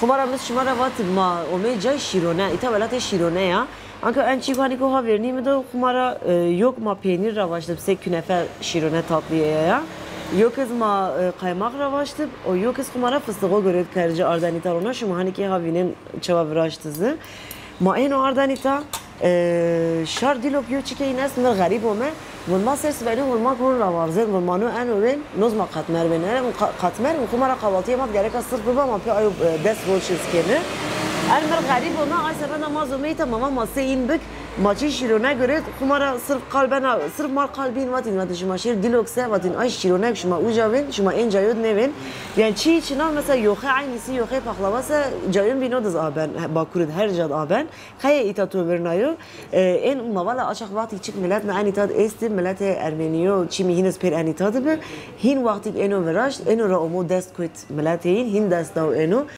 خمارا بس شمارا وقت ما اومه جای شیرونه ایتا ولات شیرونه یا anka en çiğ ko haberini mi de kumara yok ma peynir ravaştı se künefe şirone tatlıya ya yok ez ma kaymak ravaştı o yok ez kumara fıstığı göre tercih ardanita ona şu hani ki havinin çava viraştızı ma en o ardanita şar dilok yo çike ines mer garip ome والما سرس بينه والما كون روارزين والما نو أنا وين نظم قطمر بينه قطمر وكمرة قواطية ما تجارك الصرف بابا ما في أيوب دس روشز كده المر غريب وما عايز أنا ما زميته ماما ما سين بك ما تشي شيرونه قريت كمرة صرف قلبنا صرف مال قلبين واتين واتين شو ما شير ديلوكسة واتين أي شيرونه شو ما وجاوين شو ما إن جايود نبين يعني شيء شنو مثلا يوخي عينيسي يوخي بخلواسة جايون بينودز آبان باكورد هر جاد آبان خي إيتاتو برنايو إن ما ولا أشخ وقت يشيك ملاتنا أني تاد استم ملات أرمنيو شيء مهينس بير أني تاد به هين وقتك إنه وراش إنه رأمو دست كوت ملاتين هين دست داو إنه